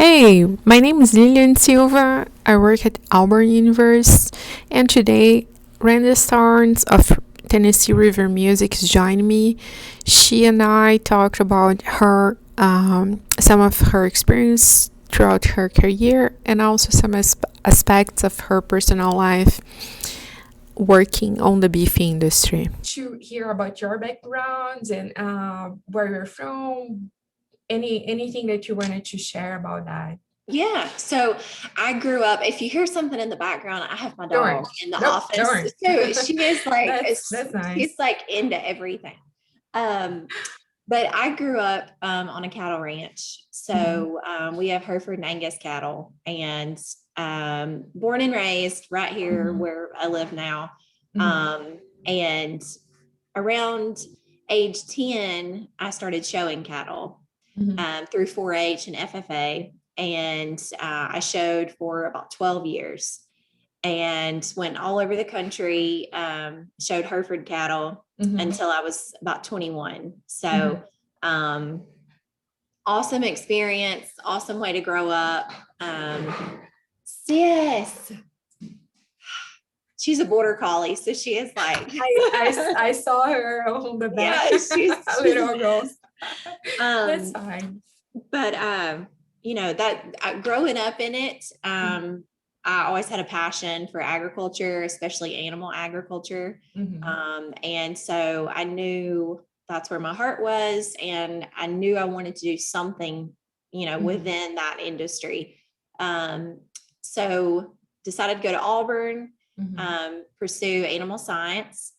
Hey, my name is Lilian Silva. I work at Auburn University, and today Randa Starnes of Tennessee River Music is joining me. She and I talked about her some of her experience throughout her career and also some aspects of her personal life working on the beef industry. To hear about your backgrounds and where you're from, anything that you wanted to share about that. Yeah. So I grew up, if you hear something in the background, I have my Darn. dog in the Nope, office. darn. So she is like, That's she's nice. like into everything. Um, but I grew up on a cattle ranch. So we have Hereford and Angus cattle and born and raised right here where I live now. And around age 10, I started showing cattle through 4-H and FFA. And I showed for about 12 years and went all over the country, showed Hereford cattle until I was about 21. So, um, awesome experience, awesome way to grow up. Sis, she's a border collie, so she is like I saw her on the back. yeah, she's A little ghost. That's um, fine. but that growing up in it, I always had a passion for agriculture, especially animal agriculture. And so I knew that's where my heart was, and I knew I wanted to do something, within that industry. So decided to go to Auburn, pursue animal science.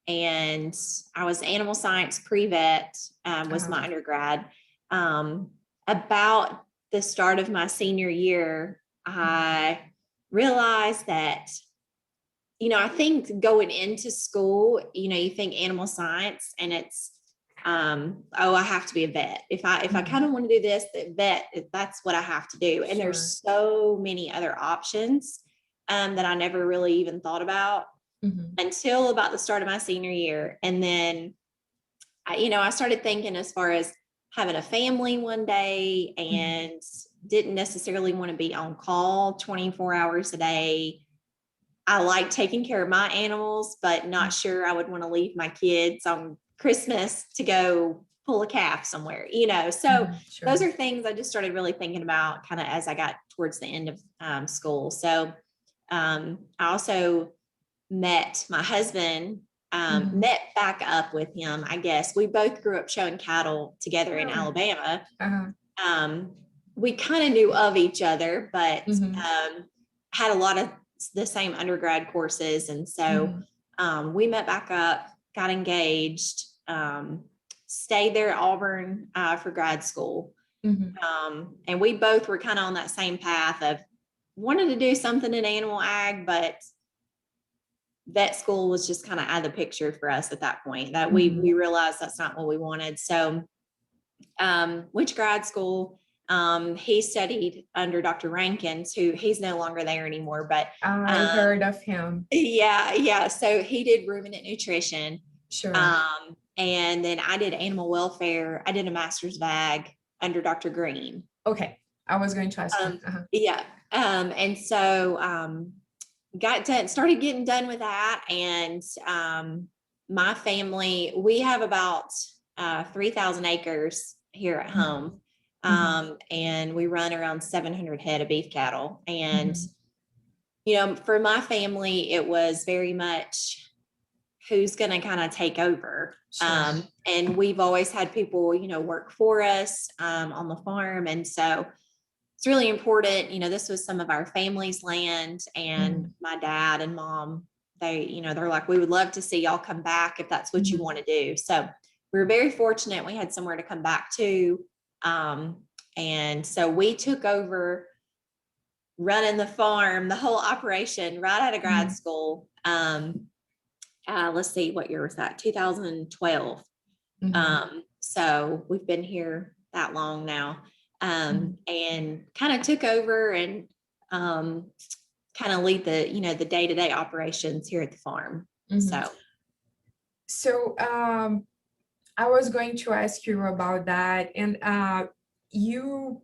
And I was animal science pre-vet, was my undergrad. Um, about the start of my senior year, I realized that, I think going into school, you think animal science and it's, I have to be a vet. If I kind of want to do this, the vet, that's what I have to do. And there's so many other options that I never really even thought about until about the start of my senior year. And then I started thinking as far as having a family one day and didn't necessarily want to be on call 24 hours a day. I like taking care of my animals, but not sure I would want to leave my kids on Christmas to go pull a calf somewhere. So those are things I just started really thinking about kind of as I got towards the end of school. So I also met my husband, met back up with him, I guess. We both grew up showing cattle together in Alabama. Um, we kind of knew of each other, but had a lot of the same undergrad courses. And so we met back up, got engaged, stayed there at Auburn for grad school. And we both were kind of on that same path of wanted to do something in animal ag, but vet school was just kind of out of the picture for us at that point, that we realized that's not what we wanted. So went to grad school. He studied under Dr. Rankins, who he's no longer there anymore, but I heard of him. yeah. So he did ruminant nutrition. Sure. And then I did animal welfare. I did a master's VAG under Dr. Green. Okay. I was going to ask you. Yeah. And so started getting done with that. And my family, we have about 3,000 acres here at home. And we run around 700 head of beef cattle. And, for my family, it was very much who's going to kind of take over. And we've always had people, work for us on the farm. And so it's really important. This was some of our family's land, and my dad and mom, they're like, we would love to see y'all come back if that's what you want to do. So we were very fortunate. We had somewhere to come back to. And so we took over running the farm, the whole operation right out of grad school. Let's see, what year was that? 2012. So we've been here that long now. And kind of took over and kind of lead the day-to-day operations here at the farm. So I was going to ask you about that, and you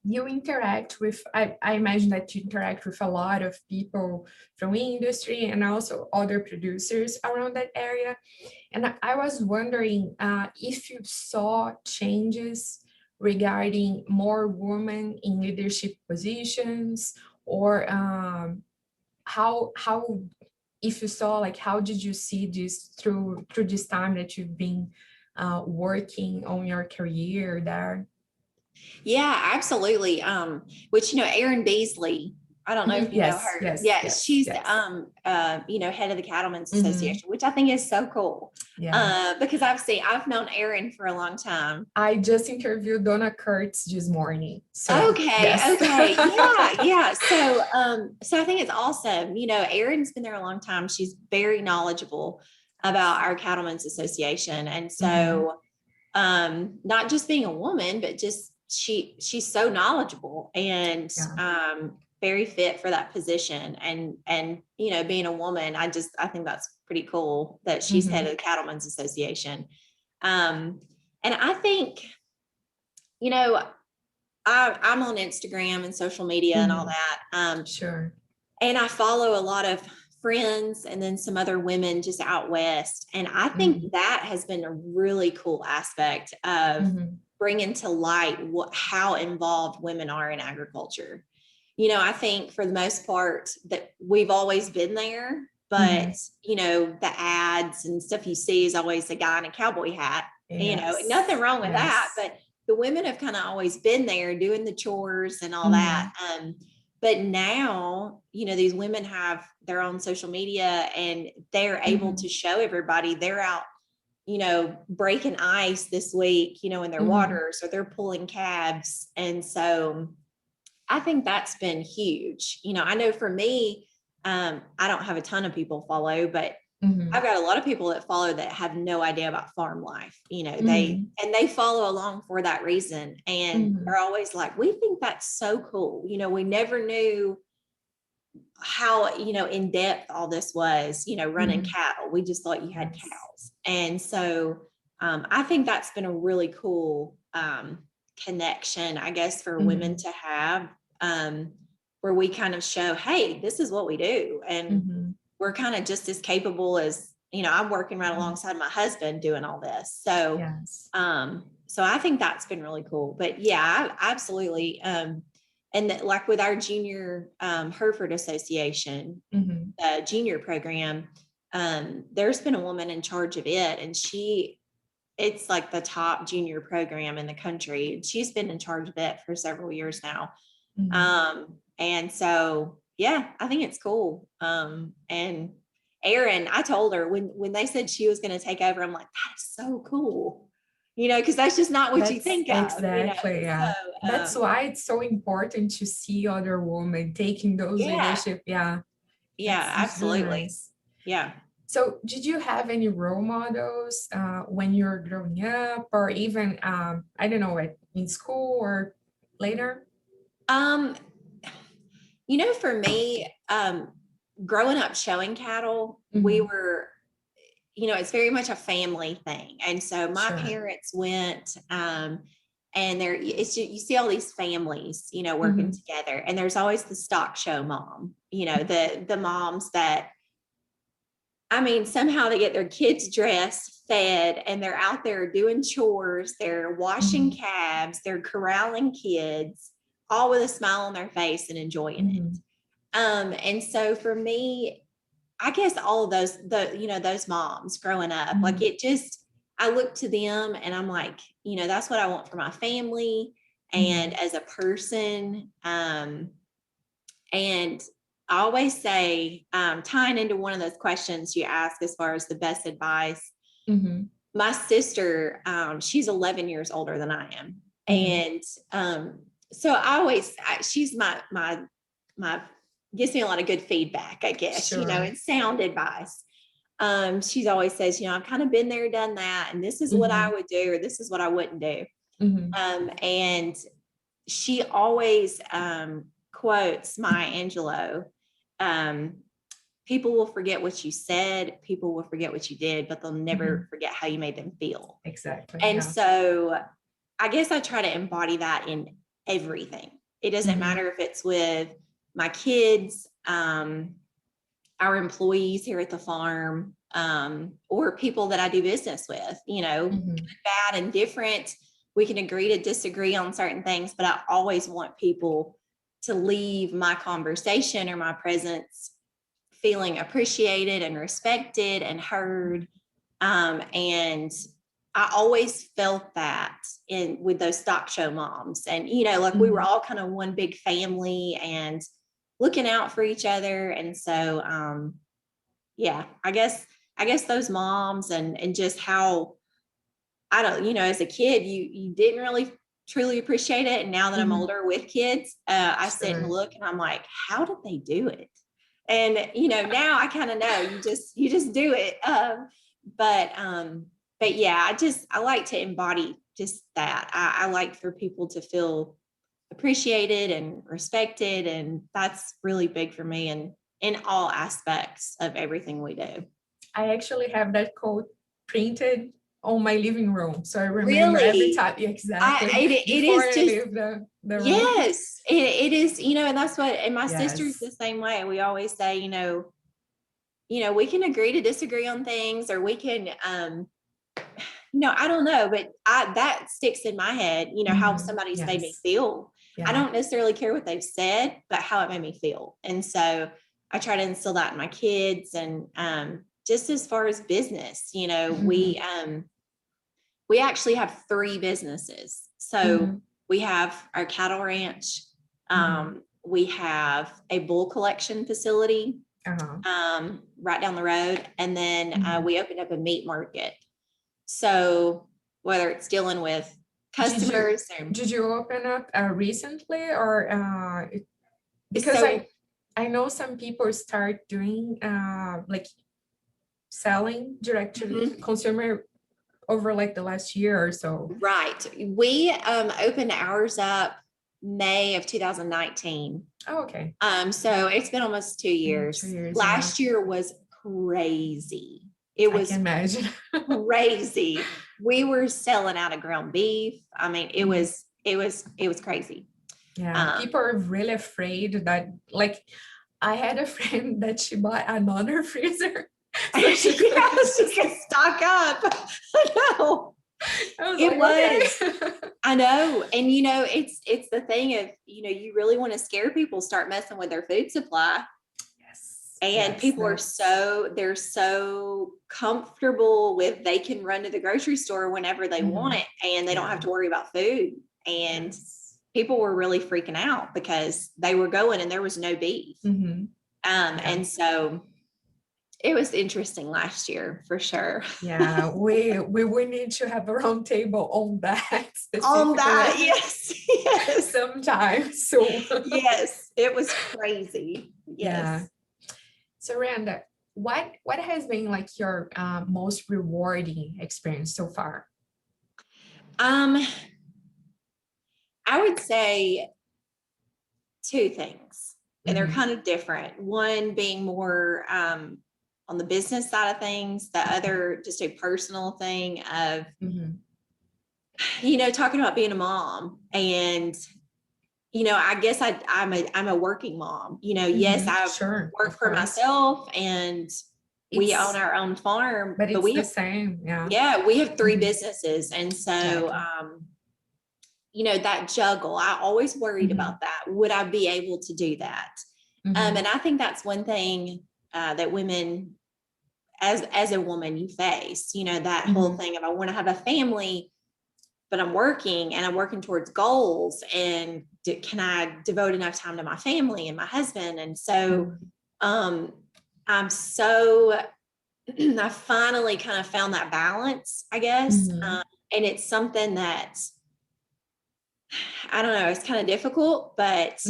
you interact with, I imagine that you interact with a lot of people from industry and also other producers around that area. And I was wondering if you saw changes regarding more women in leadership positions, or how if you saw, like, how did you see this through this time that you've been working on your career there? Yeah, absolutely. Which, Erin Beasley, I don't know if Mhm. you know Yes, her. yes, Yeah, yes, she's yes. head of the Cattlemen's Hmm. Association, which I think is so cool. Yeah. Because I've known Erin for a long time. I just interviewed Donna Kurtz this morning. So Okay, yes. okay. Yeah, yeah. So I think it's awesome. Erin's been there a long time. She's very knowledgeable about our Cattlemen's Association. And Mhm. so not just being a woman, but just she's so knowledgeable and Yeah. very fit for that position. And being a woman, I think that's pretty cool that she's head of Mhm. the Cattlemen's Association. And I think, you know, I'm on Instagram and social media and all Mhm. that. Sure. And I follow a lot of friends and then some other women just out west. And I think Mhm. that has been a really cool aspect of Mhm. bringing to light how involved women are in agriculture. I think for the most part that we've always been there, but Mhm. the ads and stuff you see is always a guy in a cowboy hat. Nothing Yes. wrong with that, Yes. but the women have kind of always been there doing the chores and all that. Mhm. But now, these women have their own social media and they're able to Mhm. show everybody they're out, breaking ice this week, in their Mhm. waters, or they're pulling calves. And so I think that's been huge. I know for me, I don't have a ton of people follow, but I've Mhm. got a lot of people that follow that have no idea about farm life. Mhm. They follow along for that reason. And they're Mhm. always like, we think that's so cool. We never knew how, in depth all this was, running Mhm. cattle. We just thought you had Yes. cows. And so I think that's been a really cool connection, I guess, for women Mhm. to have, where we kind of show, hey, this is what we do. And Mhm. we're kind of just as capable as, I'm working right Mhm. alongside my husband doing all this. Yes. So I think that's been really cool. But yeah, absolutely. And like with our junior Hereford Association, Mhm. junior program, there's been a woman in charge of it, and it's like the top junior program in the country. She's been in charge of it for several years now. Mhm. And so, yeah, I think it's cool. And Erin, I told her when they said she was going to take over, I'm like, that is so cool, because that's just not what you That's think of. exactly, yeah. So, That's why it's so important to see other women taking those yeah, leadership. Yeah, that yeah, seems really absolutely. nice. Yeah. So, did you have any role models when you were growing up, or even I don't know, in school or later? Um, for me, growing up showing cattle, we Hmm. were, it's very much a family thing. And so my Sure. parents went, and you see all these families, working Hmm. together, and there's always the stock show mom, the moms that, I mean, somehow they get their kids dressed, fed, and they're out there doing chores. They're washing Hmm. calves. They're corralling kids, all with a smile on their face and enjoying it. Hmm. And so for me, I guess all of those moms growing up, like Hmm. I look to them and I'm like, that's what I want for my family and Hmm. as a person. And I always say, tying into one of those questions you ask as far as the best advice, Hmm. my sister, she's 11 years older than I am. Hmm. And so she's my, gives me a lot of good feedback, I guess, Sure. and sound advice. She's always says, I've kind of been there, done that, and this is what I Hmm. would do, or this is what I wouldn't do. Hmm. And she always quotes Maya Angelou. Um, People will forget what you said, people will forget what you did, but they'll never Hmm. forget how you made them feel. Exactly. And Yeah. so I guess I try to embody that in everything. It doesn't matter if it's with my kids, our employees here at the farm, or people that I do business with, good, bad, and different. We can agree to disagree on certain things, but I always want people to leave my conversation or my presence feeling appreciated and respected and heard. And I always felt that with those stock show moms. And, like we were all kind of one big family and looking out for each other. And so, yeah, I guess those moms and just how, I don't, as a kid, you didn't really truly appreciate it. And now that I'm older with kids, I sit and look and I'm like, how did they do it? And, now I kind of know you just do it. But yeah, I like to embody just that. I like for people to feel appreciated and respected. And that's really big for me and in all aspects of everything we do. I actually have that quote printed on my living room, so I remember every time. Exactly. It is just leave the room. Yes, it is. And that's what. And my sister's the same way. We always say, we can agree to disagree on things, or we can, I don't know, but that sticks in my head. How somebody's made me feel. Yeah. I don't necessarily care what they've said, but how it made me feel. And so I try to instill that in my kids. And just as far as business, we actually have 3 businesses. So we have our cattle ranch. We have a bull collection facility right down the road. And then we opened up a meat market. So whether it's dealing with customers. Did you open up recently, or because I know some people start doing like selling direct to consumer over like the last year or so. Right. We opened ours up May of 2019. Oh, okay. So it's been almost 2 years. 2 years. Last year was crazy. It was I can imagine. crazy. We were selling out of ground beef. I mean, it was crazy. Yeah. People are really afraid that, like, I had a friend that she bought another freezer. So she could stock up. I know. I know. And it's the thing of, you really want to scare people, start messing with their food supply. Yes. And people are they're so comfortable with, they can run to the grocery store whenever they want it, and they don't have to worry about food. And people were really freaking out because they were going and there was no beef. And so it was interesting last year for sure. Yeah, we need to have a round table on that. On that, yes. Sometimes. So yes, it was crazy. Yes. Yeah. So Randa, what has been like your most rewarding experience so far? I would say 2 things, and they're kind of different. One being more on the business side of things, the other just a personal thing of, talking about being a mom. And, I guess I'm a working mom, yes, I work for myself, and we own our own farm, but we have the same. Yeah, we have 3 businesses. And so, that juggle, I always worried about that. Would I be able to do that? And I think that's one thing that women, as a woman, you face, that whole thing of, I want to have a family, but I'm working and I'm working towards goals. And can I devote enough time to my family and my husband? And so I finally kind of found that balance, I guess. And it's something that, I don't know, it's kind of difficult, but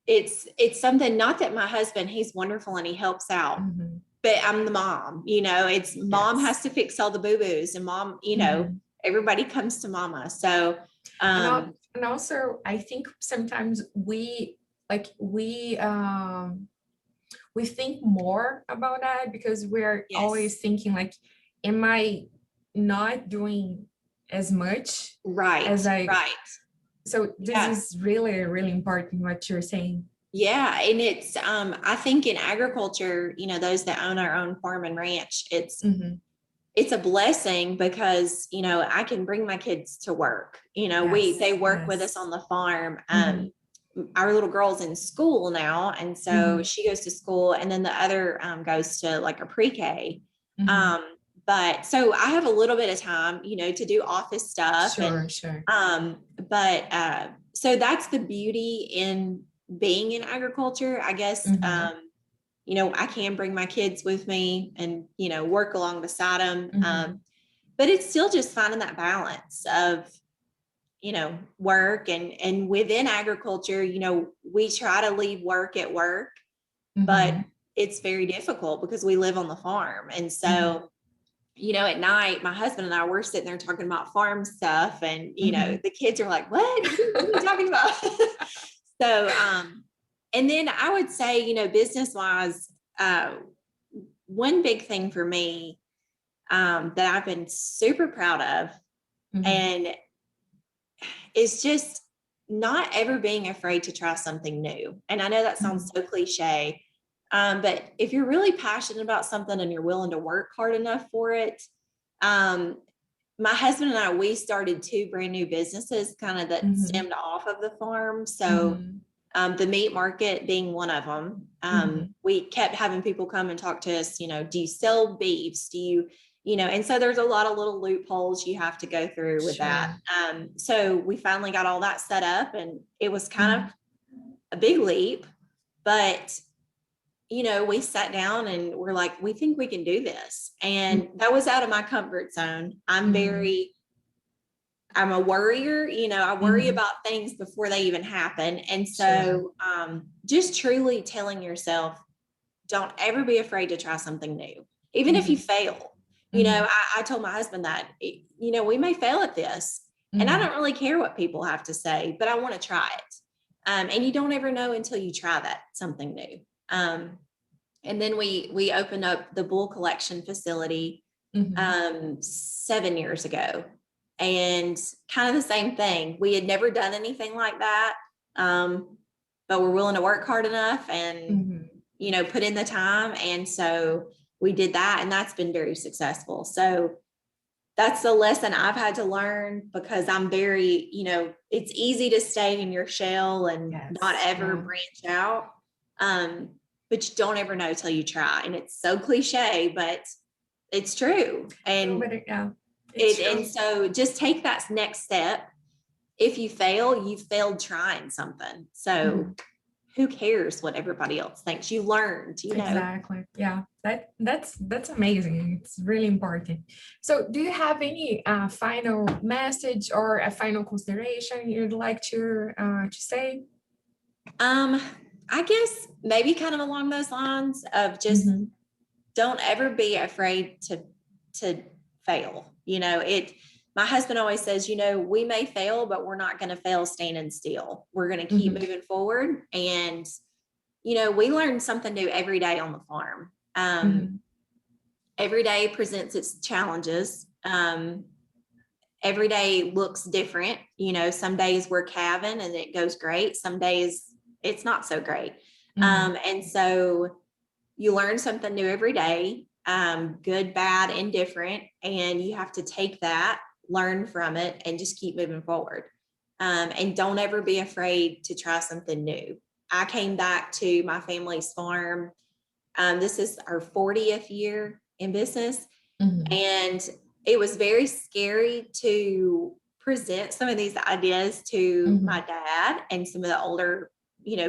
it's something, not that my husband, he's wonderful and he helps out, but I'm the mom, it's mom has to fix all the boo-boos, and mom, everybody comes to mama. So, and also I think sometimes we think more about that because we're always thinking like, am I not doing as much as I So this is really, really important what you're saying. Yeah. And it's, I think in agriculture, those that own our own farm and ranch, it's a blessing because, I can bring my kids to work, they work with us on the farm. Our little girl's in school now. And so she goes to school, and then the other goes to like a pre-K. But so I have a little bit of time, to do office stuff. Sure. But so that's the beauty in being in agriculture, I guess. I can bring my kids with me and, work along beside them. But it's still just finding that balance of, work and within agriculture, we try to leave work at work, but it's very difficult because we live on the farm. And so, at night, my husband and I were sitting there talking about farm stuff, and, the kids are like, what are you talking about? So, and then I would say, business wise, one big thing for me, that I've been super proud of, and it's just not ever being afraid to try something new. And I know that sounds so cliche, but if you're really passionate about something and you're willing to work hard enough for it, my husband and I, we started 2 brand new businesses kind of that stemmed off of the farm. So the meat market being one of them. We kept having people come and talk to us, do you sell beefs? Do you, and so there's a lot of little loopholes you have to go through with that. So we finally got all that set up, and it was kind of a big leap, but we sat down and we're like, we think we can do this. And that was out of my comfort zone. I'm a worrier, I worry about things before they even happen. And so just truly telling yourself, don't ever be afraid to try something new, even if you fail. I told my husband that, we may fail at this, and I don't really care what people have to say, but I want to try it. And you don't ever know until you try something new. And then we opened up the bull collection facility 7 years ago, and kind of the same thing. We had never done anything like that, but we're willing to work hard enough and put in the time. And so we did that, and that's been very successful. So that's the lesson I've had to learn, because I'm very, it's easy to stay in your shell and not ever branch out. But you don't ever know till you try. And it's so cliche, but it's true. And and so just take that next step. If you fail, you failed trying something. So who cares what everybody else thinks? You learned, Exactly. Yeah. That's amazing. It's really important. So do you have any final message or a final consideration you'd like to say? I guess maybe kind of along those lines of just don't ever be afraid to fail. My husband always says, we may fail, but we're not going to fail standing still. We're going to keep moving forward. And, we learn something new every day on the farm. Every day presents its challenges. Every day looks different. Some days we're calving and it goes great. Some days it's not so great. And so you learn something new every day, good, bad, indifferent. And you have to take that, learn from it, and just keep moving forward. And don't ever be afraid to try something new. I came back to my family's farm. This is our 40th year in business. And it was very scary to present some of these ideas to my dad and some of the older,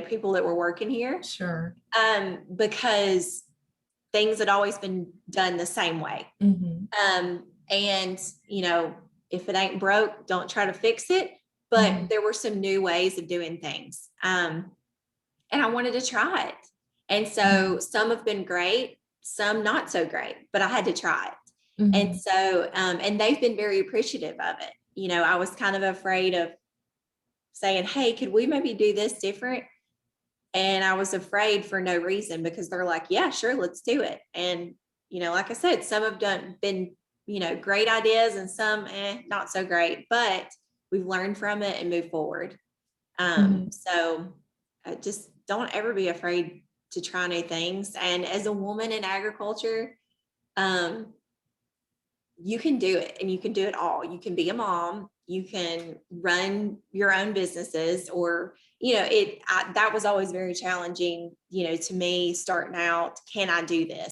people that were working here. Sure. Because things had always been done the same way. And, if it ain't broke, don't try to fix it. But there were some new ways of doing things. And I wanted to try it. And so some have been great, some not so great, but I had to try it. And so, and they've been very appreciative of it. I was kind of afraid of saying, hey, could we maybe do this different? And I was afraid for no reason, because they're like, yeah, sure, let's do it. And, like I said, some have been, great ideas, and some, not so great. But we've learned from it and moved forward. Mhm. So just don't ever be afraid to try new things. And as a woman in agriculture, um, you can do it, and you can do it all. You can be a mom, you can run your own businesses, or, that was always very challenging, to me starting out. Can I do this?